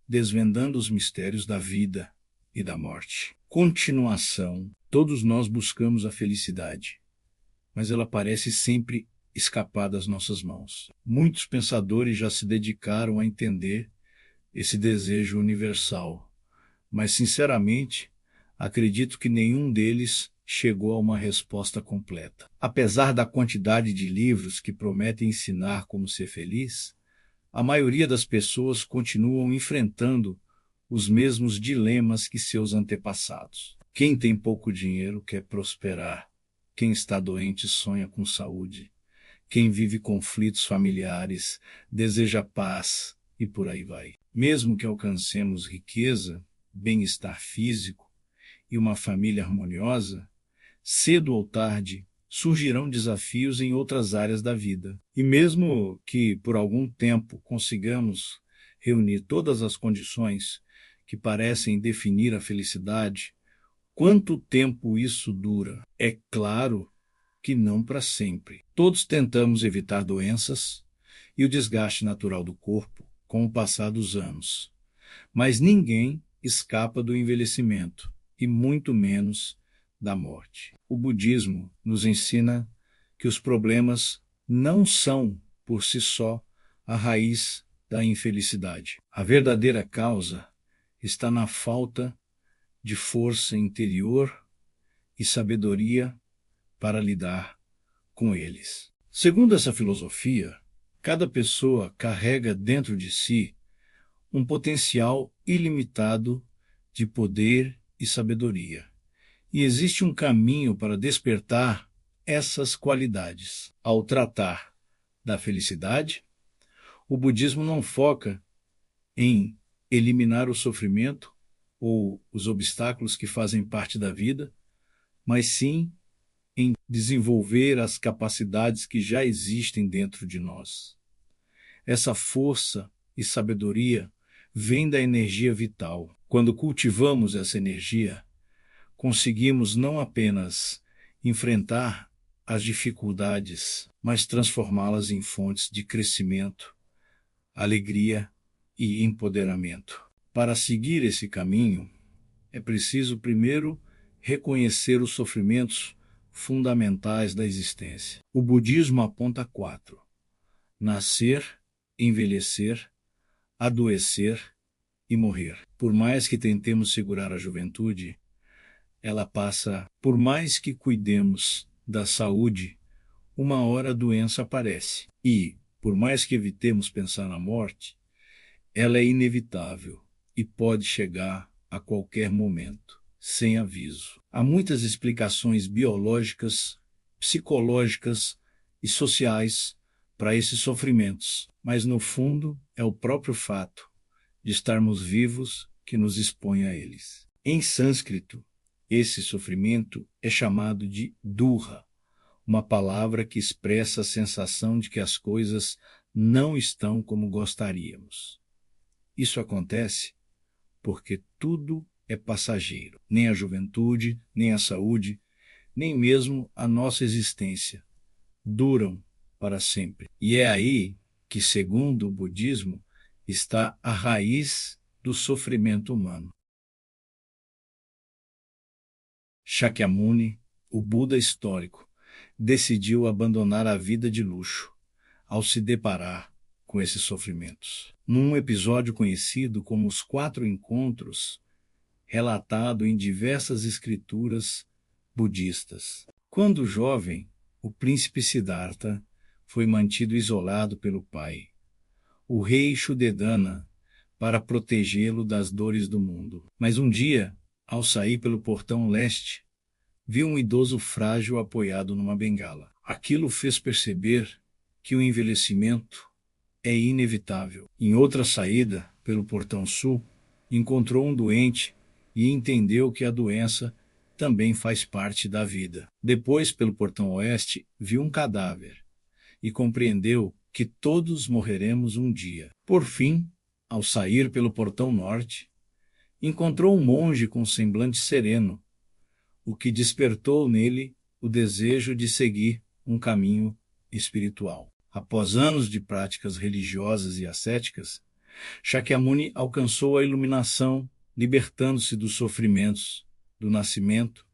desvendando os mistérios da vida e da morte. Continuação. Todos nós buscamos a felicidade, mas ela parece sempre escapar das nossas mãos. Muitos pensadores já se dedicaram a entender esse desejo universal, mas, sinceramente, acredito que nenhum deles chegou a uma resposta completa. Apesar da quantidade de livros que prometem ensinar como ser feliz, a maioria das pessoas continuam enfrentando os mesmos dilemas que seus antepassados. Quem tem pouco dinheiro quer prosperar. Quem está doente sonha com saúde. Quem vive conflitos familiares deseja paz e por aí vai. Mesmo que alcancemos riqueza, bem-estar físico e uma família harmoniosa, cedo ou tarde surgirão desafios em outras áreas da vida. E mesmo que por algum tempo consigamos reunir todas as condições que parecem definir a felicidade, quanto tempo isso dura? É claro que não para sempre. Todos tentamos evitar doenças e o desgaste natural do corpo com o passar dos anos. Mas ninguém escapa do envelhecimento, e muito menos da morte. O budismo nos ensina que os problemas não são, por si só, a raiz da infelicidade. A verdadeira causa está na falta de força interior e sabedoria para lidar com eles. Segundo essa filosofia, cada pessoa carrega dentro de si um potencial ilimitado de poder e sabedoria. E existe um caminho para despertar essas qualidades. Ao tratar da felicidade, o budismo não foca em eliminar o sofrimento ou os obstáculos que fazem parte da vida, mas sim em desenvolver as capacidades que já existem dentro de nós. Essa força e sabedoria vem da energia vital. Quando cultivamos essa energia, conseguimos não apenas enfrentar as dificuldades, mas transformá-las em fontes de crescimento, alegria e empoderamento. Para seguir esse caminho, é preciso primeiro reconhecer os sofrimentos fundamentais da existência. O budismo aponta 4: nascer, envelhecer, adoecer e morrer. Por mais que tentemos segurar a juventude, ela passa. Por mais que cuidemos da saúde, uma hora a doença aparece. E, por mais que evitemos pensar na morte, ela é inevitável e pode chegar a qualquer momento, sem aviso. Há muitas explicações biológicas, psicológicas e sociais para esses sofrimentos, mas no fundo é o próprio fato de estarmos vivos que nos expõe a eles. Em sânscrito, esse sofrimento é chamado de dukkha, uma palavra que expressa a sensação de que as coisas não estão como gostaríamos. Isso acontece porque tudo é passageiro. Nem a juventude, nem a saúde, nem mesmo a nossa existência duram para sempre. E é aí que, segundo o budismo, está a raiz do sofrimento humano. Shakyamuni, o Buda histórico, decidiu abandonar a vida de luxo ao se deparar com esses sofrimentos. Num episódio conhecido como os 4 encontros, relatado em diversas escrituras budistas. Quando jovem, o príncipe Siddhartha foi mantido isolado pelo pai, o rei Shuddhadana, para protegê-lo das dores do mundo. Mas um dia, ao sair pelo portão leste, viu um idoso frágil apoiado numa bengala. Aquilo fez perceber que o envelhecimento é inevitável. Em outra saída, pelo portão sul, encontrou um doente e entendeu que a doença também faz parte da vida. Depois, pelo portão oeste, viu um cadáver e compreendeu que todos morreremos um dia. Por fim, ao sair pelo portão norte, encontrou um monge com semblante sereno, o que despertou nele o desejo de seguir um caminho espiritual. Após anos de práticas religiosas e ascéticas, Shakyamuni alcançou a iluminação, libertando-se dos sofrimentos do nascimento,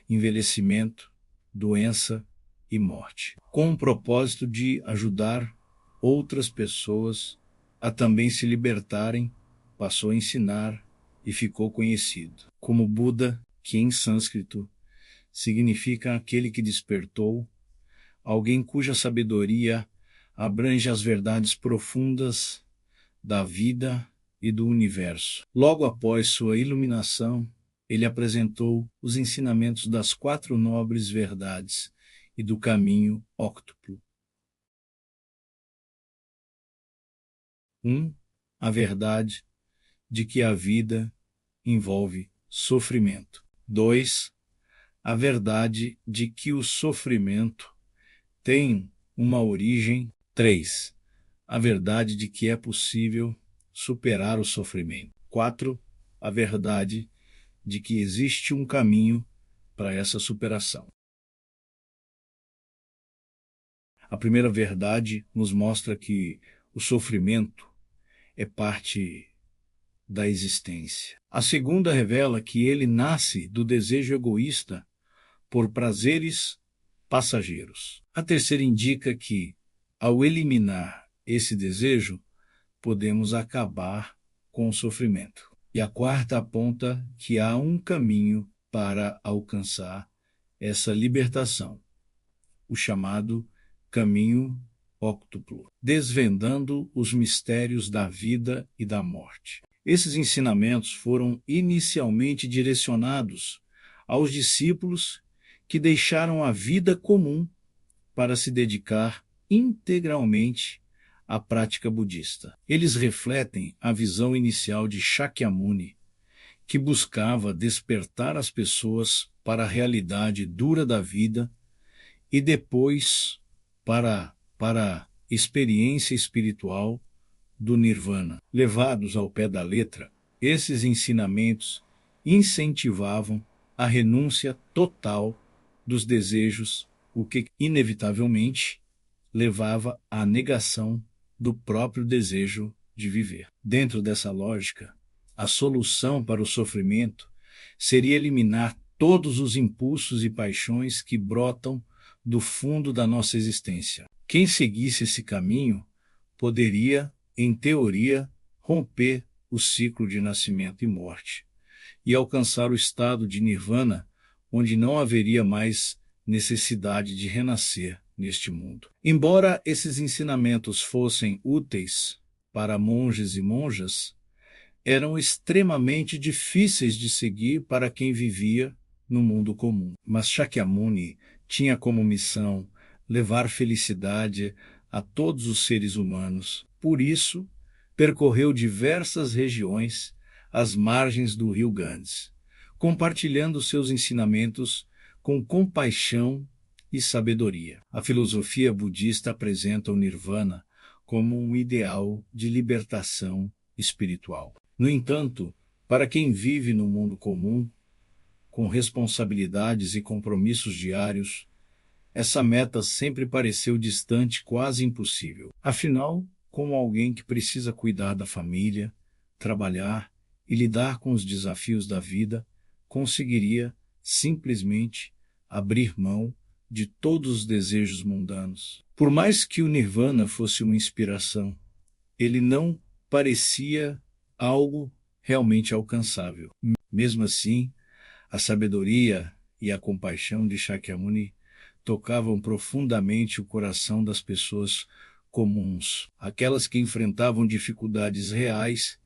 envelhecimento, doença e morte, com o propósito de ajudar outras pessoas a também se libertarem. Passou a ensinar e ficou conhecido como Buda, que em sânscrito significa aquele que despertou, alguém cuja sabedoria abrange as verdades profundas da vida e do universo. Logo após sua iluminação, ele apresentou os ensinamentos das 4 nobres verdades e do caminho óctuplo. 1. A verdade de que a vida envolve sofrimento. 2. A verdade de que o sofrimento tem uma origem. 3. A verdade de que é possível superar o sofrimento. 4. A verdade de que existe um caminho para essa superação. A primeira verdade nos mostra que o sofrimento é parte da existência. A segunda revela que ele nasce do desejo egoísta por prazeres passageiros. A terceira indica que, ao eliminar esse desejo, podemos acabar com o sofrimento. E a quarta aponta que há um caminho para alcançar essa libertação, o chamado caminho óctuplo, desvendando os mistérios da vida e da morte. Esses ensinamentos foram inicialmente direcionados aos discípulos que deixaram a vida comum para se dedicar integralmente à prática budista. Eles refletem a visão inicial de Shakyamuni, que buscava despertar as pessoas para a realidade dura da vida e depois para a experiência espiritual do Nirvana. Levados ao pé da letra, esses ensinamentos incentivavam a renúncia total dos desejos, o que inevitavelmente levava à negação do próprio desejo de viver. Dentro dessa lógica, a solução para o sofrimento seria eliminar todos os impulsos e paixões que brotam do fundo da nossa existência. Quem seguisse esse caminho poderia, em teoria, romper o ciclo de nascimento e morte e alcançar o estado de nirvana, onde não haveria mais necessidade de renascer neste mundo. Embora esses ensinamentos fossem úteis para monges e monjas, eram extremamente difíceis de seguir para quem vivia no mundo comum. Mas Shakyamuni tinha como missão levar felicidade a todos os seres humanos. Por isso, percorreu diversas regiões às margens do rio Ganges, compartilhando seus ensinamentos com compaixão e sabedoria. A filosofia budista apresenta o Nirvana como um ideal de libertação espiritual. No entanto, para quem vive no mundo comum, com responsabilidades e compromissos diários, essa meta sempre pareceu distante, quase impossível. Afinal, como alguém que precisa cuidar da família, trabalhar e lidar com os desafios da vida, conseguiria simplesmente abrir mão de todos os desejos mundanos? Por mais que o Nirvana fosse uma inspiração, ele não parecia algo realmente alcançável. Mesmo assim, a sabedoria e a compaixão de Shakyamuni tocavam profundamente o coração das pessoas comuns, aquelas que enfrentavam dificuldades reais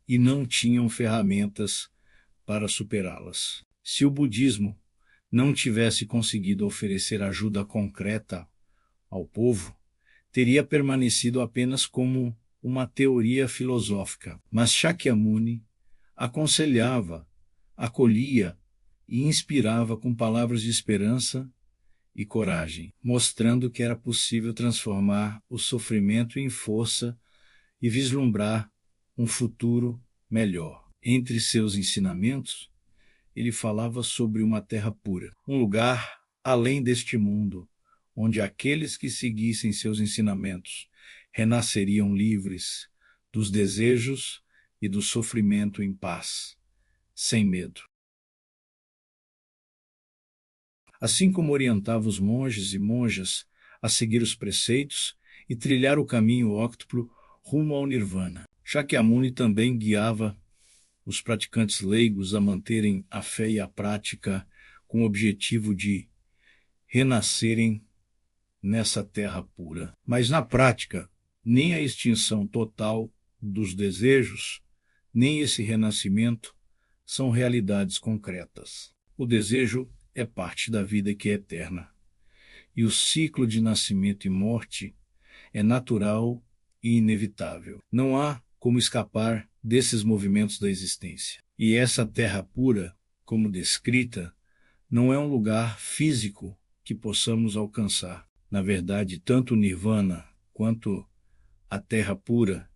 e não tinham ferramentas para superá-las. Se o budismo não tivesse conseguido oferecer ajuda concreta ao povo, teria permanecido apenas como uma teoria filosófica. Mas Shakyamuni aconselhava, acolhia e inspirava com palavras de esperança e coragem, mostrando que era possível transformar o sofrimento em força e vislumbrar um futuro melhor. Entre seus ensinamentos, ele falava sobre uma terra pura, um lugar além deste mundo, onde aqueles que seguissem seus ensinamentos renasceriam livres, dos desejos e do sofrimento em paz, sem medo. Assim como orientava os monges e monjas a seguir os preceitos e trilhar o caminho óctuplo rumo ao Nirvana, Shakyamuni também guiava os praticantes leigos a manterem a fé e a prática com o objetivo de renascerem nessa terra pura. Mas na prática, nem a extinção total dos desejos, nem esse renascimento são realidades concretas. O desejo é parte da vida que é eterna. E o ciclo de nascimento e morte é natural e inevitável. Não há como escapar desses movimentos da existência. E essa terra pura, como descrita, não é um lugar físico que possamos alcançar. Na verdade, tanto o Nirvana quanto a terra pura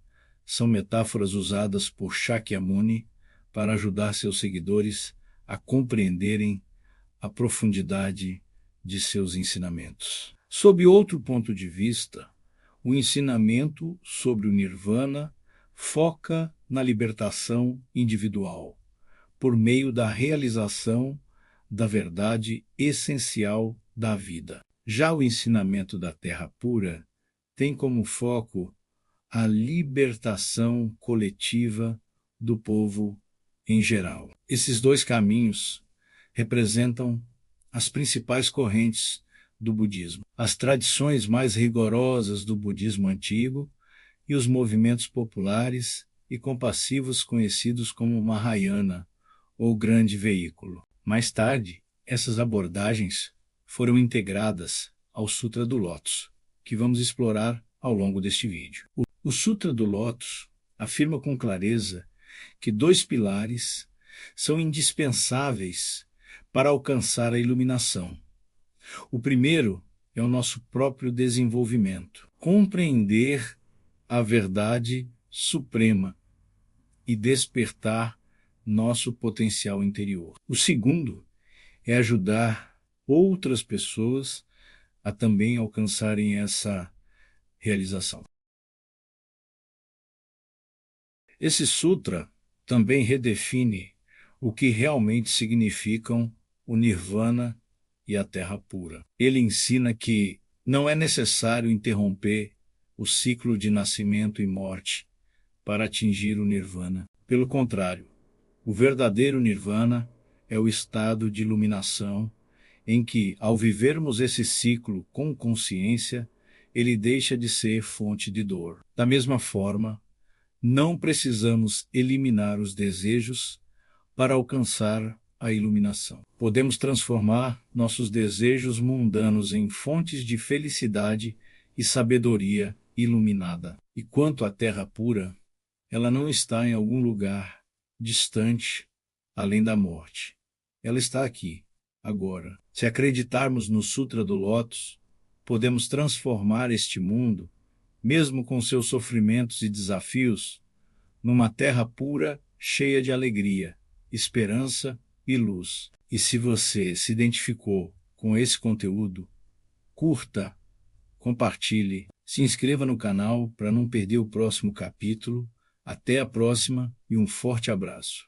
são metáforas usadas por Shakyamuni para ajudar seus seguidores a compreenderem a profundidade de seus ensinamentos. Sob outro ponto de vista, o ensinamento sobre o Nirvana foca na libertação individual, por meio da realização da verdade essencial da vida. Já o ensinamento da Terra Pura tem como foco a libertação coletiva do povo em geral. Esses dois caminhos representam as principais correntes do budismo, as tradições mais rigorosas do budismo antigo e os movimentos populares e compassivos conhecidos como Mahayana, ou grande veículo. Mais tarde, essas abordagens foram integradas ao Sutra do Lótus, que vamos explorar ao longo deste vídeo. O Sutra do Lótus afirma com clareza que dois pilares são indispensáveis para alcançar a iluminação. O primeiro é o nosso próprio desenvolvimento, compreender a verdade suprema e despertar nosso potencial interior. O segundo é ajudar outras pessoas a também alcançarem essa realização. Esse sutra também redefine o que realmente significam o Nirvana e a Terra Pura. Ele ensina que não é necessário interromper o ciclo de nascimento e morte para atingir o Nirvana. Pelo contrário, o verdadeiro Nirvana é o estado de iluminação em que, ao vivermos esse ciclo com consciência, ele deixa de ser fonte de dor. Da mesma forma, não precisamos eliminar os desejos para alcançar a iluminação. Podemos transformar nossos desejos mundanos em fontes de felicidade e sabedoria iluminada. E quanto à terra pura, ela não está em algum lugar distante, além da morte. Ela está aqui, agora. Se acreditarmos no Sutra do Lótus, podemos transformar este mundo, mesmo com seus sofrimentos e desafios, numa terra pura, cheia de alegria, esperança e luz. E se você se identificou com esse conteúdo, curta, compartilhe, se inscreva no canal para não perder o próximo capítulo. Até a próxima e um forte abraço.